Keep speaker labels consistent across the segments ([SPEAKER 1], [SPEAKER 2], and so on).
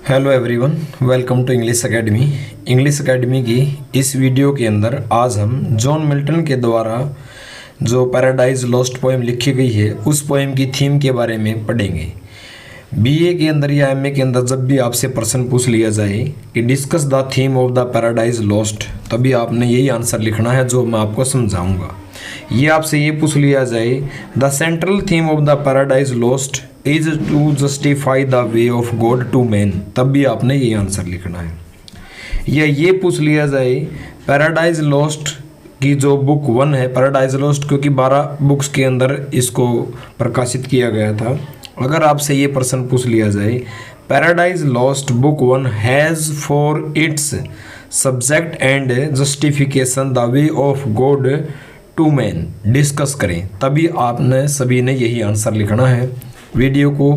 [SPEAKER 1] Hello everyone, welcome to English academy. English academy की इस video के अंदर आज हम जॉन मिल्टन के द्वारा जो पैराडाइज लॉस्ट पोएम लिखी गई है उस पोएम की थीम के बारे में पढ़ेंगे। बीए के अंदर या एमए के अंदर जब भी आपसे प्रश्न पूछ लिया जाए कि discuss the theme of the Paradise lost, तभी आपने यही आंसर लिखना है जो मैं आपको समझाऊंगा। ये आपसे ये पूछ लिया जाए the central theme of the Paradise Lost is to justify the way of God to man, तब भी आपने ये आंसर लिखना है। या ये पूछ लिया जाए पैराडाइज लॉस्ट की जो बुक 1 है, पैराडाइज लॉस्ट क्योंकि 12 बुक्स के अंदर इसको प्रकाशित किया गया था। अगर आपसे ये प्रश्न पूछ लिया जाए Paradise Lost book 1 has for its subject and justification the way of God to man, discuss करें, तभी आपने सभी ने यही आंसर लिखना है। वीडियो को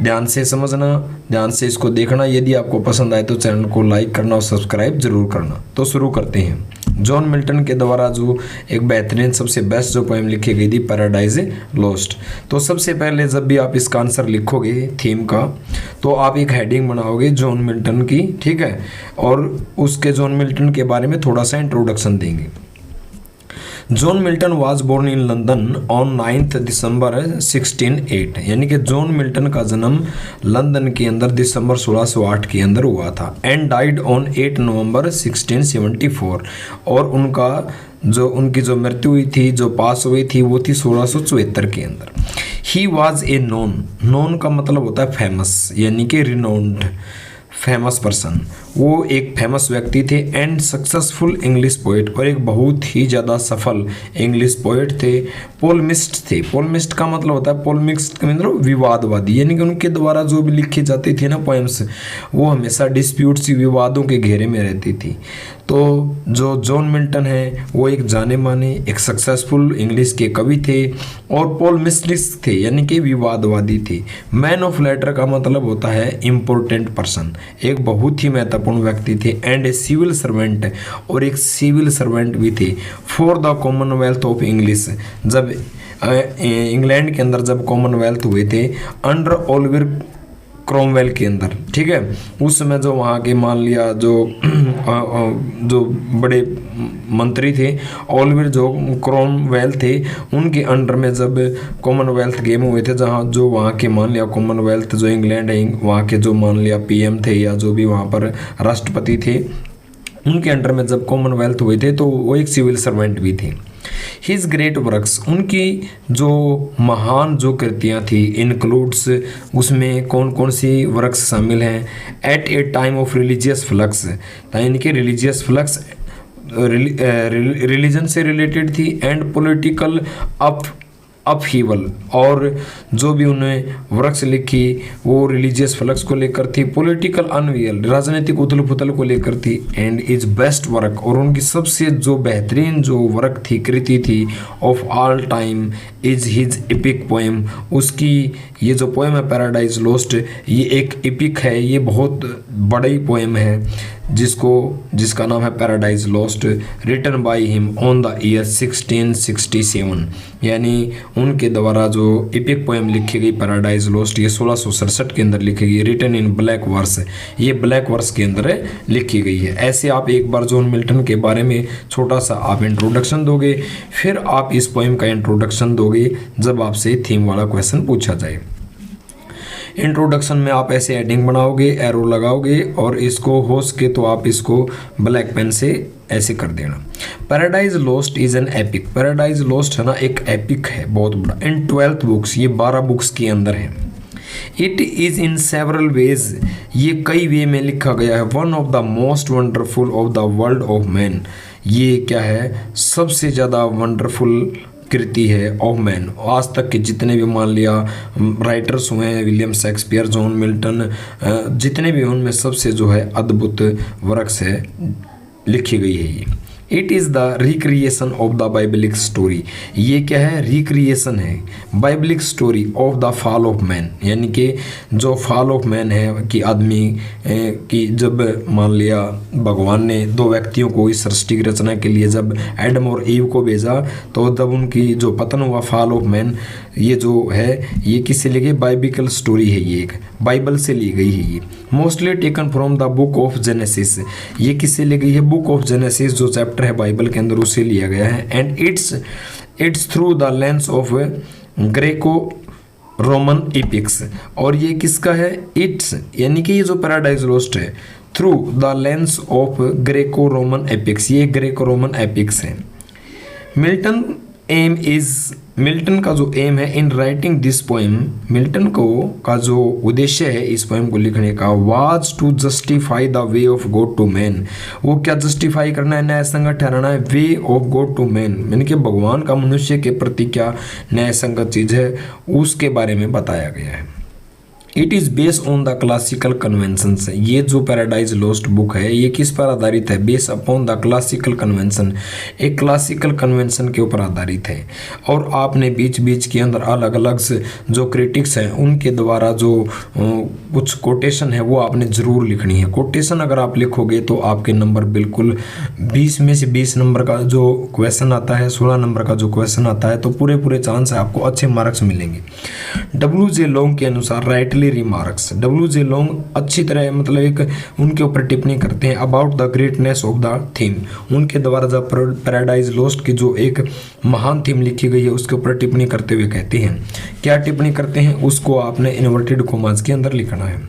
[SPEAKER 1] ध्यान से समझना, ध्यान से इसको देखना। यदि आपको पसंद आए तो चैनल को लाइक करना और सब्सक्राइब जरूर करना। तो शुरू करते हैं। जॉन मिल्टन के द्वारा जो एक बेहतरीन सबसे बेस्ट जो पोएम लिखी गई थी पैराडाइज लॉस्ट, तो सबसे पहले जब भी आप इसका आंसर लिखोगे थीम का, तो आप एक हेडिंग बनाओगे जॉन मिल्टन की, ठीक है, और उसके जॉन मिल्टन के बारे में थोड़ा सा इंट्रोडक्शन देंगे। John Milton was born in London on 9 December 1608, यानी कि जॉन मिल्टन का जन्म लंदन के अंदर दिसंबर 1608 के अंदर हुआ था। एंड डाइड ऑन 8 नवंबर 1674, और उनकी जो मृत्यु हुई थी, जो पास हुई थी, वो थी 1674 के अंदर। ही वाज ए नोन का मतलब होता है फेमस, यानी कि रिनाउंड, फेमस पर्सन। वो एक फेमस व्यक्ति थे। एंड सक्सेसफुल इंग्लिश पोइट, और एक बहुत ही ज़्यादा सफल इंग्लिश पोइट थे। पोलमिस्ट थे। पोलमिस्ट का मतलब होता है, पोलमिस्ट का मतलब विवादवादी, यानी कि उनके द्वारा जो भी लिखी जाती थी ना पोएम्स, वो हमेशा डिस्प्यूट्स, विवादों के घेरे में रहती थी। तो जो जॉन मिल्टन है वो एक जाने माने, एक सक्सेसफुल इंग्लिश के कवि थे और पोलमिस्टिस्ट थे, यानी कि विवादवादी थे। मैन ऑफ लेटर का मतलब होता है इम्पोर्टेंट पर्सन, एक बहुत ही महत्वपूर्ण व्यक्ति थे। एंड ए सिविल सर्वेंट, और एक सिविल सर्वेंट भी थे। For the Commonwealth of English, जब इंग्लैंड के अंदर जब कॉमनवेल्थ हुए थे अंडर ओलिवर क्रोमवेल के अंदर, ठीक है, उस समय जो वहाँ के मान लिया जो बड़े मंत्री थे, ओलिवर जो क्रोमवेल थे, उनके अंडर में जब कॉमनवेल्थ गेम हुए थे, जहाँ जो वहाँ के मान लिया कॉमनवेल्थ जो इंग्लैंड है, वहाँ के जो मान लिया पीएम थे या जो भी वहाँ पर राष्ट्रपति थे, उनके अंडर में जब कॉमनवेल्थ हुए थे, तो वो एक सिविल सर्वेंट भी थे। हिज ग्रेट वर्क्स, उनकी जो महान जो कृतियाँ थी, इंक्लूड्स, उसमें कौन कौन सी वर्क्स शामिल हैं। At a time of religious flux, यानी कि रिलीजियस फ्लक्स रिलीजन से रिलेटेड थी। एंड पॉलिटिकल अपहीवल, और जो भी उन्हें वर्क्स लिखी वो रिलीजियस फ्लक्स को लेकर थी, पॉलिटिकल अनवियल, राजनीतिक उथल पुथल को लेकर थी। एंड इज बेस्ट वर्क, और उनकी सबसे जो बेहतरीन जो वर्क थी, कृति थी, of all time is his epic poem, उसकी ये जो पोएम है पैराडाइज लॉस्ट, ये एक एपिक है, ये बहुत बड़ी पोएम है जिसका नाम है Paradise Lost, written by him on the year 1667, यानी उनके द्वारा जो एपिक पोएम लिखी गई पैराडाइज लॉस्ट, ये 1667 के अंदर लिखी गई। रिटन इन ब्लैक वर्स, ये ब्लैक वर्स के अंदर लिखी गई है। ऐसे आप एक बार जॉन मिल्टन के बारे में छोटा सा आप इंट्रोडक्शन दोगे, फिर आप इस पोएम का इंट्रोडक्शन दोगे जब आपसे थीम वाला क्वेश्चन पूछा जाए। इंट्रोडक्शन में आप ऐसे हेडिंग बनाओगे, एरो लगाओगे, और इसको हो सके तो आप इसको ब्लैक पेन से ऐसे कर देना। Paradise Lost is an epic, paradise Lost है ना एक एपिक है, बहुत बड़ा। इन 12 बुक्स, ये 12 बुक्स के अंदर है। It is in several ways, ये कई वे में लिखा गया है। One of the most wonderful of the world of man, ये क्या है, सबसे ज़्यादा वंडरफुल कृति है ऑफ मैन। आज तक के जितने भी मान लिया राइटर्स हुए हैं, विलियम शेक्सपियर, जॉन मिल्टन, जितने भी, उनमें सबसे जो है अद्भुत वर्क्स है लिखी गई है ये। It is the recreation of the biblical story. ये क्या है? रिक्रिएशन है biblical story of the fall of man, यानी कि जो फॉल ऑफ मैन है कि आदमी कि जब मान लिया भगवान ने दो व्यक्तियों को इस सृष्टि की रचना के लिए जब एडम और ईव को भेजा, तो जब उनकी जो पतन हुआ फॉल ऑफ मैन, ये जो है ये किससे ली गई? बाइबिकल स्टोरी है, ये एक बाइबल से ली गई है। ये mostly taken from the book of Genesis. ये किससे ली गई है? बुक ऑफ जेनेसिस जो चैप्टर है बाइबल के अंदर उससे लिया गया है। And it's through the lens of Greco Roman epics. और ये किसका है? इट्स यानी कि ये जो पैराडाइज लॉस्ट है through the lens of Greco Roman epics, ये ग्रेको रोमन एपिक्स है। मिल्टन का जो एम है in writing this poem, Milton का जो उद्देश्य है इस पोएम को लिखने का, was to justify the way of God to man. वो क्या जस्टिफाई करना है? न्याय संगत ठहराना है way of God to man, यानी कि भगवान का मनुष्य के प्रति क्या न्याय संगत चीज है उसके बारे में बताया गया है। It is based on the classical conventions. ये जो पैराडाइज लॉस्ट बुक है ये किस पर आधारित है? Based upon the classical convention, एक क्लासिकल कन्वेंशन के ऊपर आधारित है। और आपने बीच बीच के अंदर अलग अलग से जो क्रिटिक्स हैं उनके द्वारा जो कुछ कोटेशन है वो आपने ज़रूर लिखनी है। कोटेशन अगर आप लिखोगे तो आपके नंबर बिल्कुल 20 में से 20 नंबर का जो क्वेश्चन आता है, 16 नंबर का जो क्वेश्चन आता है, तो पूरे चांस है आपको अच्छे मार्क्स मिलेंगे। W.J. लॉन्ग के अनुसार राइटली रिमार्क्स, W.J. लॉन्ग अच्छी तरह मतलब एक उनके ऊपर टिप्पणी करते हैं about the greatness of the theme. उनके द्वारा जब पैराडाइज लॉस्ट की जो एक महान थीम लिखी गई है उसके ऊपर टिप्पणी करते हुए कहते हैं, क्या टिप्पणी करते हैं उसको आपने इन्वर्टेड कॉमास के अंदर लिखना है।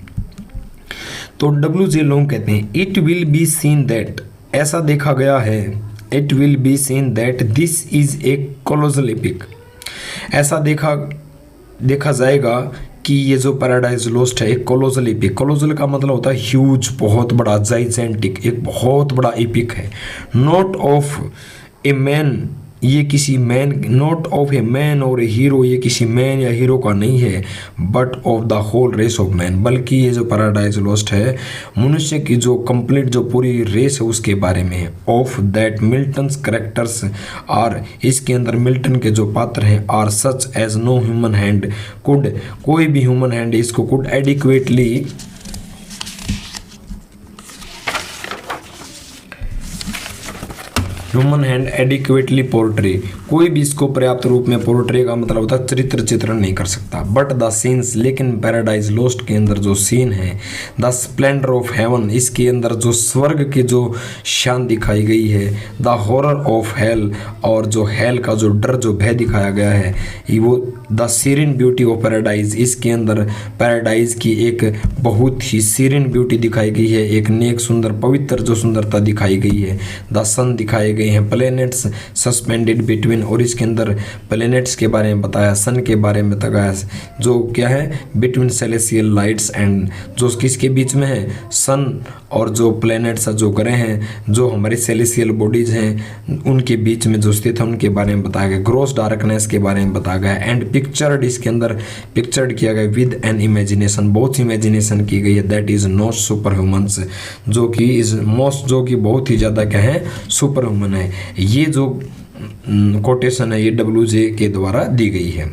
[SPEAKER 1] तो W.J. लॉन्ग कहते हैं it will be seen that, ऐसा देखा गया है, it will be seen that this is a colossal epic. ऐसा देखा जाएगा कि ये जो पैराडाइज लॉस्ट है एक कोलोसल एपिक। कोलोसल का मतलब होता है ह्यूज, बहुत बड़ा, जाइजेंटिक, एक बहुत बड़ा एपिक है। नॉट ऑफ ए मैन, ये किसी man, not of a man और ए हीरो, ये किसी मैन या हीरो का नहीं है, but of the whole race of man, बल्कि ये जो पैराडाइज लॉस्ट है मनुष्य की जो कंप्लीट जो पूरी रेस है उसके बारे में है। Of that Milton's characters are, इसके अंदर मिल्टन के जो पात्र हैं are such as no human hand could, कोई भी ह्यूमन हैंड इसको could adequately human hand adequately portray, कोई भी इसको पर्याप्त रूप में पोर्ट्रे का मतलब होता है चरित्र चित्रण नहीं कर सकता। बट द सीन्स, लेकिन पैराडाइज लॉस्ट के अंदर जो सीन है, द स्प्लेंडर ऑफ हेवन, इसके अंदर जो स्वर्ग की जो शान दिखाई गई है, द हॉरर ऑफ हेल, और जो हेल का जो डर जो भय दिखाया गया है, वो द सीरिन ब्यूटी ऑफ पैराडाइज, इसके अंदर पैराडाइज की एक बहुत ही सीरिन ब्यूटी दिखाई गई है, एक नेक सुंदर पवित्र जो सुंदरता दिखाई गई है। द सन दिखाए गए हैं, प्लैनेट्स सस्पेंडेड बिटवीन, और इसके अंदर प्लैनेट्स के बारे में बताया, सन के बारे में बताया, जो क्या है बिटवीन सेलेसियल लाइट्स एंड, जो किसके बीच में है, सन और जो प्लैनेट्स जो ग्रह हैं जो हमारी सेलेसियल बॉडीज हैं उनके बीच में जो स्थित है उनके बारे में बताया गया। ग्रॉस डार्कनेस के बारे में बताया गया एंड पिक्चर्ड, इसके अंदर पिक्चर्ड किया गया विद एन इमेजिनेशन, बहुत इमेजिनेशन की गई है, that is not super humans, जो कि इज मोस्ट, जो कि बहुत ही ज़्यादा क्या है सुपर ह्यूमन है। ये जो कोटेशन है ये W.J. के द्वारा दी गई है।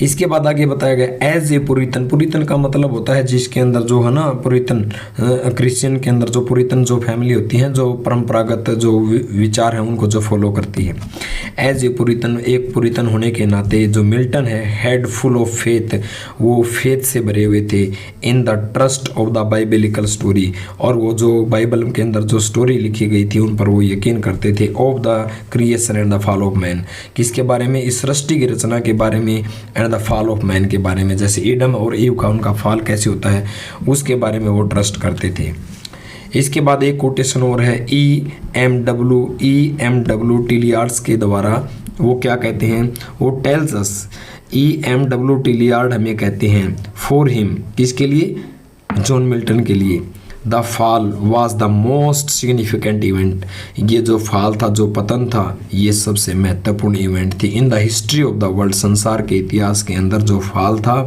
[SPEAKER 1] इसके बाद आगे बताया गया एज ए पुरितन, पुरितन का मतलब होता है जिसके अंदर जो है ना पुरितन, क्रिश्चियन के अंदर जो पुरितन जो फैमिली होती है जो परंपरागत जो विचार है उनको जो फॉलो करती है। एज ए पुरितन, एक पुरितन होने के नाते जो मिल्टन है हेड फुल ऑफ फेथ, वो फेथ से भरे हुए थे in the trust of the biblical story, और वो जो बाइबल के अंदर जो स्टोरी लिखी गई थी उन पर वो यकीन करते थे। Of the creation and the fall of man, किसके बारे में, इस सृष्टि की रचना के बारे में, and the fall of man के बारे में, जैसे एडम और ईव का उनका फॉल कैसे होता है उसके बारे में वो ट्रस्ट करते थे। इसके बाद एक कोटेशन और है E.M.W. टिलियार्ड्स के द्वारा, वो क्या कहते हैं, वो टेल्स अस, E.M.W. टिलियार्ड हमें कहते हैं फॉर हिम, किसके लिए, जॉन मिल्टन के लिए, the fall was the most significant event, ये जो फॉल था, जो पतन था, ये सबसे महत्वपूर्ण इवेंट थी in the history of the world, संसार के इतिहास के अंदर जो फॉल था,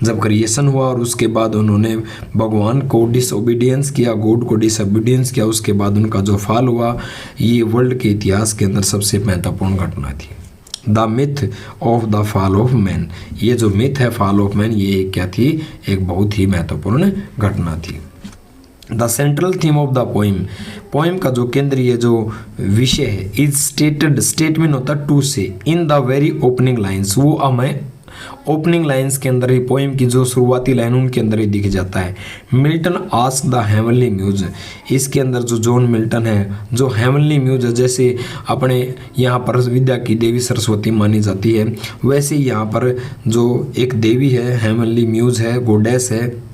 [SPEAKER 1] जब क्रिएशन हुआ और उसके बाद उन्होंने भगवान को डिसओबीडियंस किया, गॉड को डिसओबीडियंस किया, उसके बाद उनका जो फॉल हुआ, ये वर्ल्ड के इतिहास के अंदर सबसे महत्वपूर्ण घटना थी। The myth of the fall of man, ये जो मिथ है फॉल ऑफ मैन, ये क्या थी, एक बहुत ही महत्वपूर्ण घटना थी। The central theme of the poem का जो केंद्रीय जो विषय है, इज स्टेटेड, स्टेटमेंट होता टू से, in the very opening lines, वो हमें ओपनिंग लाइन्स के अंदर ही, पोइम की जो शुरुआती लाइन उनके अंदर ही दिख जाता है। Milton ask the heavenly muse, इसके अंदर जो जॉन मिल्टन है, जो हेवनली म्यूज है, जैसे अपने यहाँ पर विद्या की देवी सरस्वती मानी जाती है, वैसे यहाँ पर जो एक देवी है, हेवनली म्यूज है, गोडेस है,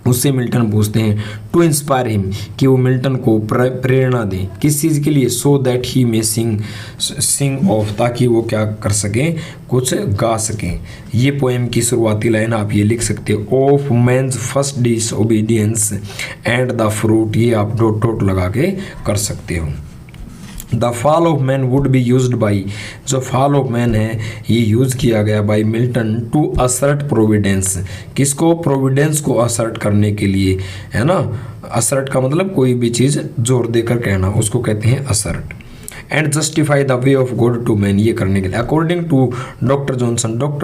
[SPEAKER 1] उससे मिल्टन पूछते हैं टू इंस्पायर हिम, कि वो मिल्टन को प्रेरणा दें, किस चीज़ के लिए, so that he may Singh of, ताकि वो क्या कर सकें, कुछ गा सकें। ये पोएम की शुरुआती लाइन आप ये लिख सकते हो, of man's first disobedience and the fruit, ये आप डॉट डॉट लगा के कर सकते हो। The fall of man would be used by, जो फॉल ऑफ मैन है ये यूज़ किया गया by Milton to assert providence, किसको, प्रोविडेंस को असर्ट करने के लिए, है ना। असर्ट का मतलब कोई भी चीज़ जोर देकर कहना, उसको कहते हैं assert. And justify the way of God to man, ये करने के लिए अकॉर्डिंग टू डॉक्टर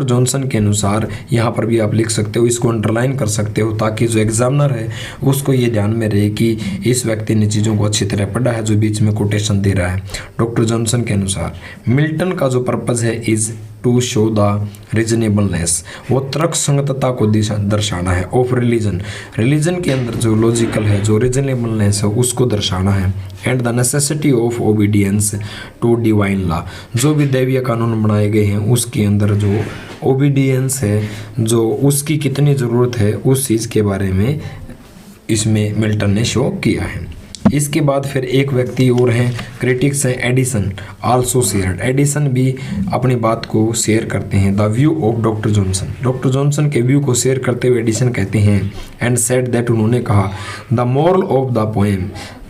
[SPEAKER 1] जॉनसन के अनुसार, यहाँ पर भी आप लिख सकते हो, इसको अंडरलाइन कर सकते हो, ताकि जो एग्जामिनर है उसको ये ध्यान में रहे कि इस व्यक्ति ने चीज़ों को अच्छी तरह पढ़ा है, जो बीच में कोटेशन दे रहा है। डॉक्टर जॉनसन के अनुसार मिल्टन का जो पर्पज़ है is to show the reasonableness, वो तर्क संगतता को दर्शाना है, ऑफ रिलीजन के अंदर जो लॉजिकल है, जो रीजनेबलनेस है, उसको दर्शाना है। And the necessity of obedience to divine law, जो भी दैवीय कानून बनाए गए हैं उसके अंदर जो ओबीडियंस है, जो उसकी कितनी ज़रूरत है, उस चीज़ के बारे में इसमें मिल्टन ने शो किया है। इसके बाद फिर एक व्यक्ति और हैं, क्रिटिक्स हैं, एडिसन आल्सो शेयर्ड, एडिसन भी अपनी बात को शेयर करते हैं। The view of doctor Johnson के व्यू को शेयर करते हुए एडिसन कहते हैं, एंड सेड दैट, उन्होंने कहा, the moral of the poem,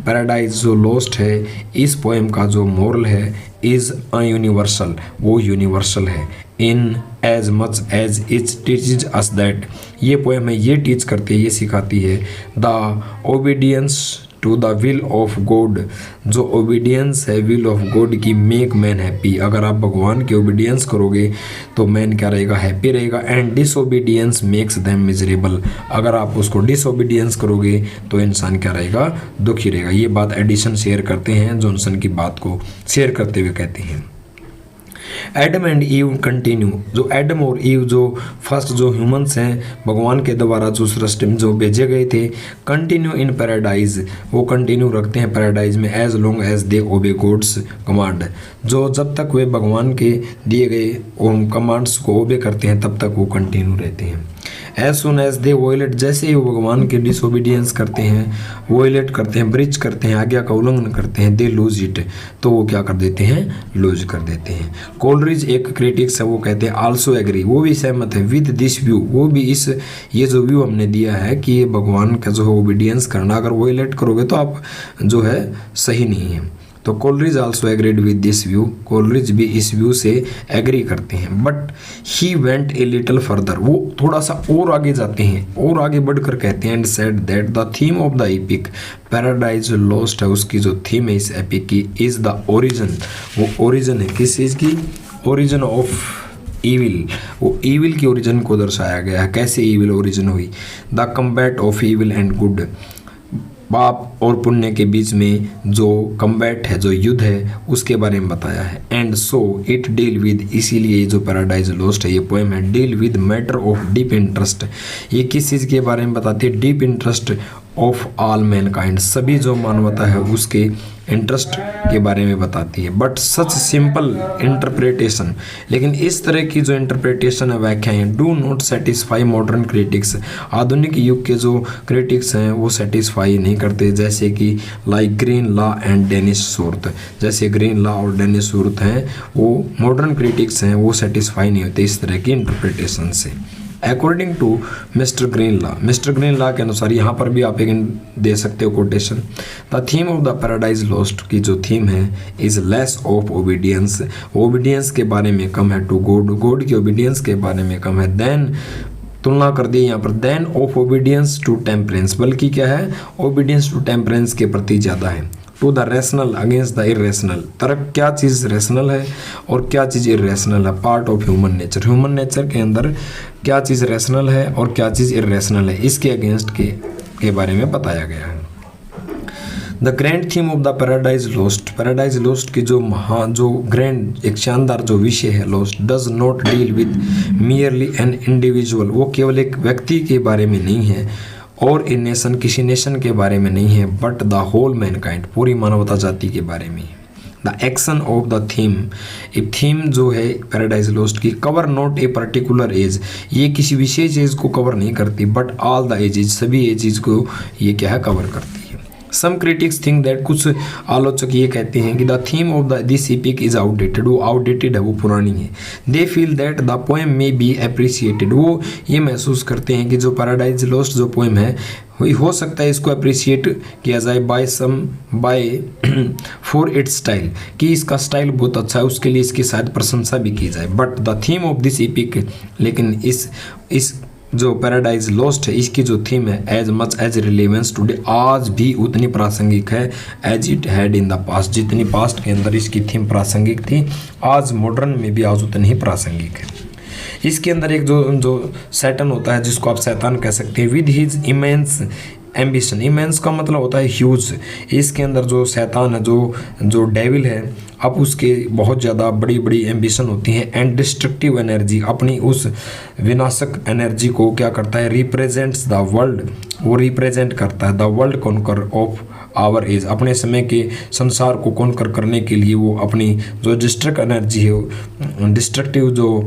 [SPEAKER 1] Paradise जो लॉस्ट है, इस पोएम का जो मोरल है, इज़ अ यूनिवर्सल, वो यूनिवर्सल है, in as much as it teaches us that, ये पोएम है ये टीच करती है, ये सिखाती है, the obedience to the will of God, जो ओबीडियंस है विल ऑफ गॉड की, मेक मैन हैप्पी, अगर आप भगवान की ओबीडियंस करोगे तो मैन क्या रहेगा, हैप्पी रहेगा। And disobedience makes them miserable, अगर आप उसको डिसओबीडियंस करोगे तो इंसान क्या रहेगा, दुखी रहेगा। ये बात एडिसन शेयर करते हैं, जॉनसन की बात को शेयर करते हुए कहते हैं। एडम एंड ईव कंटिन्यू, जो एडम और ईव जो फर्स्ट जो ह्यूमंस हैं, भगवान के द्वारा जो सृष्टि में जो भेजे गए थे, कंटिन्यू इन पैराडाइज, वो कंटिन्यू रखते हैं पैराडाइज में, एज लॉन्ग एज दे ओबे गॉड्स कमांड, जो जब तक वे भगवान के दिए गए कमांड्स को ओबे करते हैं तब तक वो कंटिन्यू रहते हैं। एज सुन एज दे वोयलेट, जैसे ही वो भगवान के डिसओबीडियंस करते हैं, वोयलेट करते हैं, ब्रिच करते हैं, आज्ञा का उल्लंघन करते हैं, दे लूज इट, तो वो क्या कर देते हैं, लूज कर देते हैं। कोलरिज एक क्रिटिक्स है, वो कहते हैं आल्सो एग्री, वो भी सहमत है, विद दिस व्यू, वो भी इस ये जो व्यू हमने दिया है कि ये भगवान का जो है ओबीडियंस करना, अगर वोयलेट करोगे तो आप जो है सही नहीं है। तो Coleridge also agreed with this view, Coleridge भी इस व्यू से एग्री करते हैं। But he went a little further, वो थोड़ा सा और आगे जाते हैं, और आगे बढ़कर कहते हैं, and said that the theme of the epic, paradise Lost है, उसकी जो थीम है इस एपिक की, इज द ओरिजिन, वो ओरिजिन है किस चीज़ की, ओरिजिन ऑफ ईविल, वो ईविल की ओरिजिन को दर्शाया गया है। कैसे ईविल ओरिजिन हुई, the combat of evil and good, पाप और पुण्य के बीच में जो कम्बैट है, जो युद्ध है, उसके बारे में बताया है। And so it deal with, इसीलिए जो पैराडाइज लॉस्ट है ये पोएम है, deal with matter of deep interest, ये किस चीज़ के बारे में बताती है, deep interest of all Mankind, सभी जो मानवता है उसके इंटरेस्ट के बारे में बताती है। बट सच सिंपल इंटरप्रिटेशन, लेकिन इस तरह की जो इंटरप्रिटेशन है, व्याख्याएं, do not satisfy modern critics, आधुनिक युग के जो क्रिटिक्स हैं वो सेटिस्फाई नहीं करते, जैसे कि like Greenlaw and Denis Saurat, जैसे ग्रीन लॉ और डेनिस सूर्त हैं, वो मॉडर्न क्रिटिक्स हैं, वो सेटिस्फाई नहीं होते इस तरह की इंटरप्रिटेशन से। According to mister Greenlaw के अनुसार, यहाँ पर भी आप एक दे सकते हो quotation, the theme of the Paradise lost की जो थीम है is less of obedience, obedience के बारे में कम है, टू गॉड, गॉड की ओबीडियंस के बारे में कम है, देन तुलना कर दी यहाँ पर, then of obedience to temperance, बल्कि क्या है, ओबीडियंस टू टेम्परेंस के प्रति ज़्यादा है, to the rational against the irrational, तरफ क्या चीज़ रैशनल है और क्या चीज़ इरेशनल है, part of human nature, human nature के अंदर क्या चीज़ रैशनल है और क्या चीज़ इरेशनल है, इसके अगेंस्ट के बारे में बताया गया है। The grand theme of the Paradise lost की जो ग्रैंड एक शानदार जो विषय है lost, does not deal with merely an individual, वो केवल एक व्यक्ति के बारे में नहीं है और इन नेशन, किसी नेशन के बारे में नहीं है, बट द होल मैनकाइंड, पूरी मानवता जाति के बारे में। The action of the theme, एक थीम जो है पैराडाइज लॉस्ट की, cover not a particular age, ये किसी विशेष एज को कवर नहीं करती, बट ऑल द एजेज, सभी एजेज को ये क्या है कवर करती है। सम क्रिटिक्स थिंक दैट, कुछ आलोचक ये कहते हैं कि the theme of this epic is outdated, वो आउटडेटेड है, वो पुरानी है। They feel that the poem may be appreciated, वो ये महसूस करते हैं कि जो पैराडाइज लॉस्ट जो पोएम है हो सकता है इसको अप्रिसिएट किया जाए बाय फॉर इट्स स्टाइल, कि इसका स्टाइल बहुत अच्छा है, उसके लिए इसकी शायद प्रशंसा भी की जाए। But the theme of this epic, लेकिन इस जो पैराडाइज लॉस्ट है इसकी जो थीम है as much as relevance today, आज भी उतनी प्रासंगिक है as it had in the past, जितनी पास्ट के अंदर इसकी थीम प्रासंगिक थी, आज मॉडर्न में भी आज उतनी ही प्रासंगिक है। इसके अंदर एक जो सैटन होता है, जिसको आप शैतान कह सकते हैं, with his immense ambition, immense का मतलब होता है ह्यूज, इसके अंदर जो शैतान है, जो डेविल है, अब उसके बहुत ज़्यादा बड़ी बड़ी एम्बिशन होती हैं, एंड डिस्ट्रक्टिव एनर्जी, अपनी उस विनाशक एनर्जी को क्या करता है, रिप्रेजेंट्स द वर्ल्ड, वो रिप्रेजेंट करता है the world conquer of our age, अपने समय के संसार को कॉन्कर करने के लिए वो अपनी जो डिस्ट्रक्ट एनर्जी है, डिस्ट्रक्टिव जो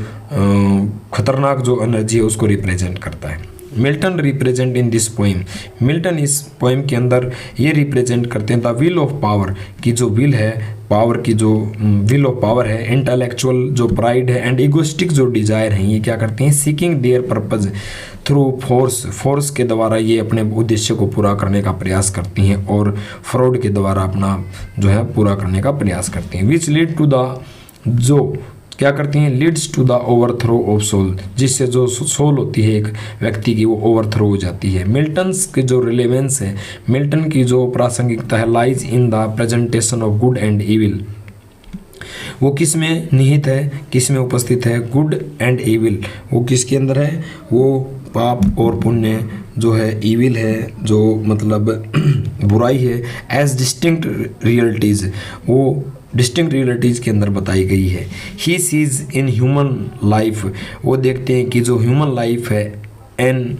[SPEAKER 1] खतरनाक जो एनर्जी है उसको रिप्रेजेंट करता है। Milton represent in this poem, Milton इस पोइम के अंदर ये रिप्रेजेंट करते हैं द विल ऑफ पावर, की जो विल है, पावर की जो विल ऑफ पावर है, इंटेलेक्चुअल जो प्राइड है, एंड इगोस्टिक जो डिजायर हैं, ये क्या करते हैं, seeking there purpose through force के द्वारा ये अपने उद्देश्य को पूरा करने का प्रयास करती हैं और फ्रॉड के द्वारा अपना जो है पूरा करने का प्रयास करती हैं, विच लीड टू द, जो क्या करती हैं, leads to the overthrow of soul, जिससे जो सोल होती है एक व्यक्ति की वो ओवरथ्रो हो जाती है। मिल्टन्स की जो रिलेवेंस है, मिल्टन की जो प्रासंगिकता है, lies in the presentation of good and evil, वो किस में निहित है, किस में उपस्थित है, गुड एंड इविल, वो किसके अंदर है, वो पाप और पुण्य जो है, इविल है जो मतलब बुराई है, एज डिस्टिंक्ट रियलिटीज़, वो डिस्टिंक्ट रियलिटीज़ के अंदर बताई गई है। He sees in human life, वो देखते हैं कि जो ह्यूमन लाइफ है an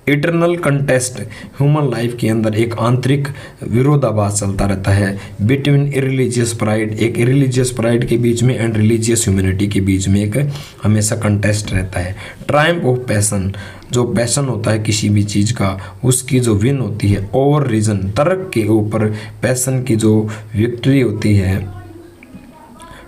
[SPEAKER 1] eternal contest, human life के अंदर एक आंतरिक विरोधाभास चलता रहता है बिटवीन इरिलीजियस प्राइड, एक इरिलीजियस प्राइड के बीच में एंड रिलीजियस ह्यूमैनिटी के बीच में एक हमेशा कंटेस्ट रहता है। ट्रायम्फ ऑफ पैशन, जो पैशन होता है किसी भी चीज़ का, उसकी जो विन होती है ओवर रीजन, तर्क के ऊपर पैशन की जो विक्ट्री होती है,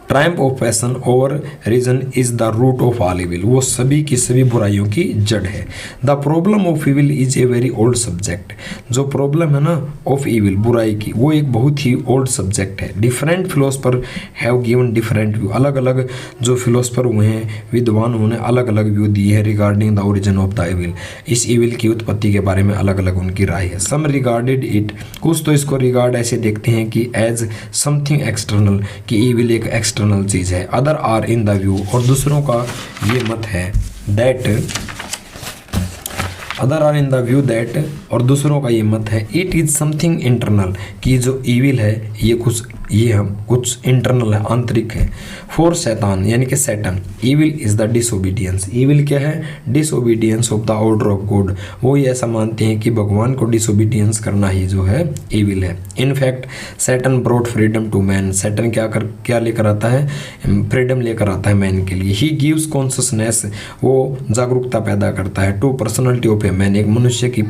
[SPEAKER 1] triumph of passion over reason is the root of all evil, वो सभी की सभी बुराइयों की जड़ है। The problem of evil is a very old subject, जो प्रॉब्लम है ना ऑफ इविल, बुराई की, वो एक बहुत ही ओल्ड सब्जेक्ट है। Different philosopher have given different view, अलग अलग जो फिलोसफर हुए हैं, विद्वान, उन्होंने अलग अलग व्यू दिए हैं regarding the origin of the evil, इस इविल की उत्पत्ति के बारे में अलग अलग उनकी राय है। सम रिगार्डेड इट, कुछ तो इसको रिगार्ड ऐसे देखते हैं कि एज समथिंग एक्सटर्नल, कि इविल एक एक्सटर्नल चीज है। Other are in the view, और दूसरों का ये मत है that, other are in the view that, और दूसरों का ये मत है इट इज समथिंग इंटरनल, कि जो इविल है ये कुछ इंटरनल है, आंतरिक है। फॉर शैतान यानी कि Satan, evil is the disobedience, evil क्या है, disobedience of the order of God, वो ये ऐसा मानते हैं कि भगवान को डिसोबीडियंस करना ही जो है इविल है। In fact Satan brought freedom to man, Satan क्या लेकर आता है, फ्रीडम लेकर आता है मैन के लिए। ही गिव्स कॉन्शसनेस, वो जागरूकता पैदा करता है, to personality of a man, एक मनुष्य की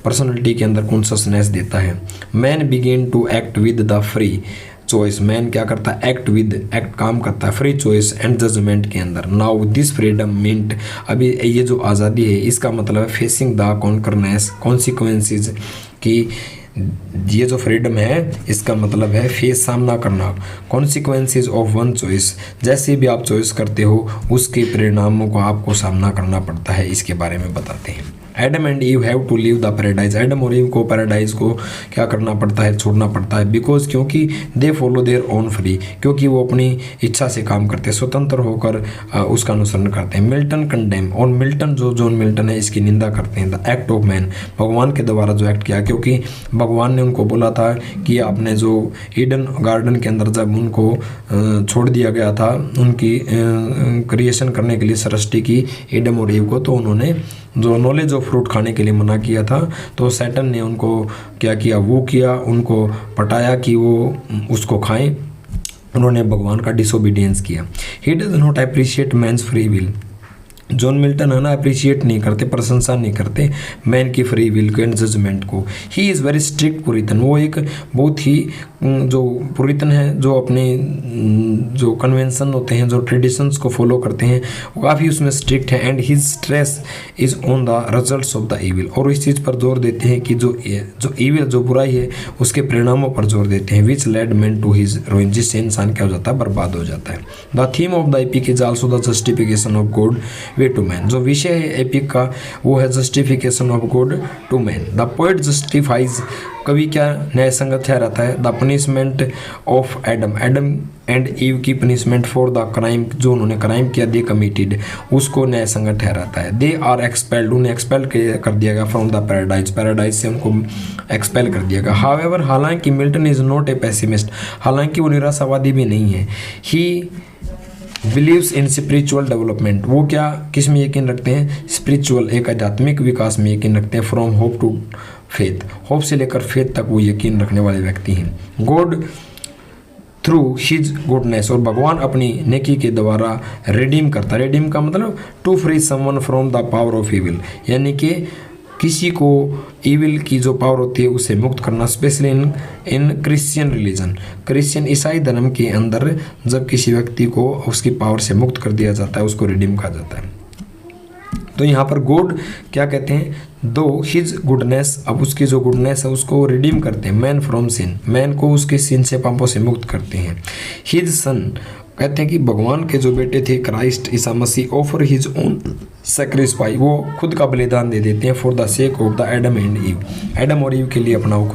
[SPEAKER 1] पर्सनैलिटी के अंदर कॉन्शसनेस देता है। Man begin to act with the free, choice, man क्या करता है, एक्ट काम करता है फ्री चॉइस एंड जजमेंट के अंदर। नाउ दिस फ्रीडम मींट, अभी ये जो आज़ादी है इसका मतलब है फेसिंग द कॉन्सिक्वेंसेज, कि ये जो फ्रीडम है इसका मतलब है फेस, सामना करना, कॉन्सिक्वेंसेज ऑफ वन चॉइस, जैसे भी आप चॉइस करते हो उसके परिणामों को आपको सामना करना पड़ता है, इसके बारे में बताते हैं। Adam and Eve have to leave the paradise, Adam और ईव को पैराडाइज को क्या करना पड़ता है, छोड़ना पड़ता है, बिकॉज क्योंकि they follow their own free, क्योंकि वो अपनी इच्छा से काम करते हैं, स्वतंत्र होकर उसका अनुसरण करते हैं। मिल्टन कंडेम, और मिल्टन जो जॉन मिल्टन है इसकी निंदा करते हैं। द एक्ट ऑफ मैन, भगवान के द्वारा जो एक्ट किया, क्योंकि भगवान ने उनको बोला था कि आपने जो ईडन गार्डन के अंदर जब उनको छोड़ दिया गया था उनकी क्रिएशन करने के लिए सृष्टि की एडम और ईव को, तो उन्होंने जो नॉलेज ऑफ फ्रूट खाने के लिए मना किया था, तो सैटन ने उनको क्या किया, वो किया, उनको पटाया कि वो उसको खाएं, उन्होंने भगवान का डिसोबीडियंस किया। He does not appreciate man's free will, John Milton है ना अप्रिशिएट नहीं करते, प्रशंसा नहीं करते मैन की फ्री विल को एंड जजमेंट को। ही इज़ वेरी स्ट्रिक्ट पुरितन, वो एक बहुत ही जो पुरितन है, जो अपने जो कन्वेंशन होते हैं, जो ट्रेडिशंस को फॉलो करते हैं, वो काफ़ी उसमें स्ट्रिक्ट है। And his stress is on the results of the evil, और इस चीज़ पर जोर देते हैं कि जो ईविल, जो बुराई है उसके परिणामों पर जोर देते हैं। Which led man to his ruin, जिससे इंसान क्या हो जाता है, बर्बाद हो जाता है। The theme of the epic is also the justification of God way to man, जो विषय है एपिक का वो है justification of God to man. The poet justifies, कवि क्या न्याय संगत ठहराता है, the punishment of Adam and Eve की पनिशमेंट फॉर द क्राइम, जो उन्होंने क्राइम किया दे कमिटेड, उसको न्याय संगत ठहराता है। दे आर एक्सपेल्ड, उन्हें एक्सपेल कर दिया गया फ्रॉम द पैराडाइज से उनको एक्सपेल कर दिया गया। हाउएवर, हालांकि Milton is not a pessimist, हालांकि वो निराशावादी भी नहीं है। He believes in spiritual development, वो क्या किस में यकीन रखते हैं, स्पिरिचुअल, एक आध्यात्मिक विकास में यकीन रखते हैं। From hope to faith, hope से लेकर फेथ तक वो यकीन रखने वाले व्यक्ति हैं। गॉड थ्रू हिज गुडनेस, और भगवान अपनी नेकी के द्वारा रिडीम करता, रिडीम का मतलब to free someone from the power of evil, यानी कि किसी को ईविल की जो पावर होती है उससे मुक्त करना, specially in Christian religion, Christian ईसाई धर्म के अंदर जब किसी व्यक्ति को उसकी पावर से मुक्त कर दिया जाता है उसको रिडीम कहा जाता है। तो यहाँ पर गॉड क्या कहते हैं, दो हिज गुडनेस, अब उसकी जो गुडनेस है उसको रिडीम करते हैं। मैन फ्रॉम सिन, मैन को उसके सिन से पापों से मुक्त करते हैं। हिज सन, कहते हैं कि भगवान के जो बेटे थे Christ Isa Masih, offer his own sacrifice, वो खुद का बलिदान दे देते हैं for the sake of the Adam and ewe, Adam और ईव के लिए अपना वो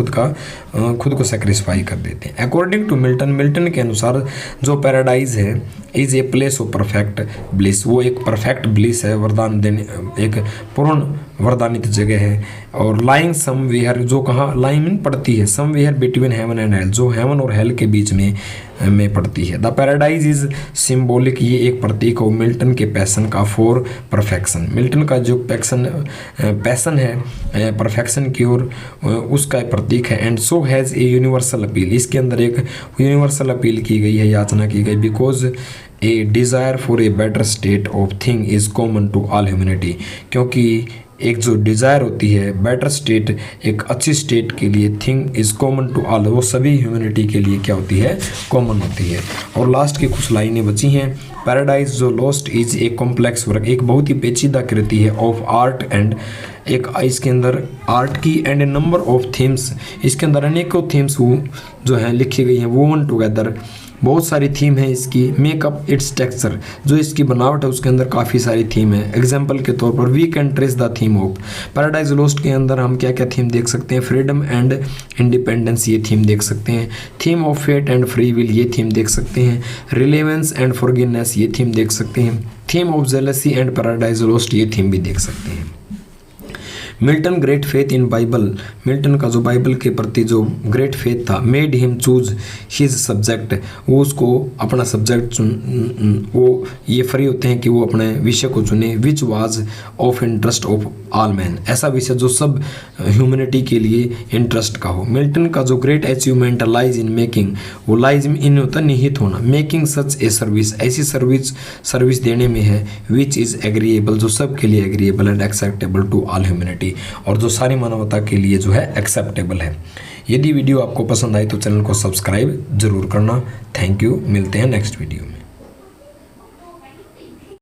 [SPEAKER 1] खुद को सेक्रिफाई कर देते हैं। अकॉर्डिंग टू मिल्टन, मिल्टन के अनुसार जो पैराडाइज है is a place of perfect bliss, वो एक परफेक्ट ब्लिस है, वरदान देने, एक पूर्ण वरदानित जगह है। और लाइंग समवेयर, जो कहाँ लाइंग पड़ती है, somewhere between heaven and hell, जो हेवन और हेल के बीच में पड़ती है। द पैराडाइज इज सिम्बॉलिक, ये एक प्रतीक हो मिल्टन के पैसन का फॉर परफेक्शन, मिल्टन का जो पैसन है परफेक्शन की ओर, उसका प्रतीक है। And so has a universal appeal, इसके अंदर एक यूनिवर्सल अपील की गई है, याचना की गई। Because a desire for a better state of thing is common to all humanity, क्योंकि एक जो डिज़ायर होती है बेटर स्टेट, एक अच्छी स्टेट के लिए, thing is common to all, वो सभी ह्यूमैनिटी के लिए क्या होती है, कॉमन होती है। और लास्ट की कुछ लाइनें बची हैं। पैराडाइज जो लॉस्ट इज एक कॉम्प्लेक्स वर्क, एक बहुत ही पेचीदा कृति है, ऑफ आर्ट एंड, एक इसके अंदर आर्ट की and A number of themes, इसके अंदर अनेकों थीम्स वो जो हैं लिखी गई हैं, वोवन टुगेदर, बहुत सारी थीम है इसकी। मेकअप इट्स टेक्सचर, जो इसकी बनावट है उसके अंदर काफ़ी सारी थीम है। एग्जाम्पल के तौर पर we can trace the theme of Paradise Lost के अंदर हम क्या क्या थीम देख सकते हैं, फ्रीडम एंड इंडिपेंडेंस ये थीम देख सकते हैं, theme of fate and free will ये थीम देख सकते हैं, रिलेवेंस एंड फॉरगिवनेस ये थीम देख सकते हैं, theme of jealousy and Paradise Lost ये थीम भी देख सकते हैं। Milton great faith in Bible, Milton का जो बाइबल के प्रति जो ग्रेट फेथ था, made him choose his subject, वो उसको अपना सब्जेक्ट वो ये फ्री होते हैं कि वो अपने विषय को चुने, which was of interest of all man, ऐसा विषय जो सब ह्यूमैनिटी के लिए इंटरेस्ट का हो। मिल्टन का जो great achievement lies in making, वो लाइज इन होता निहित होना, मेकिंग सच ए सर्विस, ऐसी सर्विस देने में है, विच इज़ एग्रीएबल, जो सब के लिए agreeable and acceptable to all humanity, और जो सारी मानवता के लिए जो है एक्सेप्टेबल है। यदि वीडियो आपको पसंद आए तो चैनल को सब्सक्राइब जरूर करना। थैंक यू, मिलते हैं नेक्स्ट वीडियो में।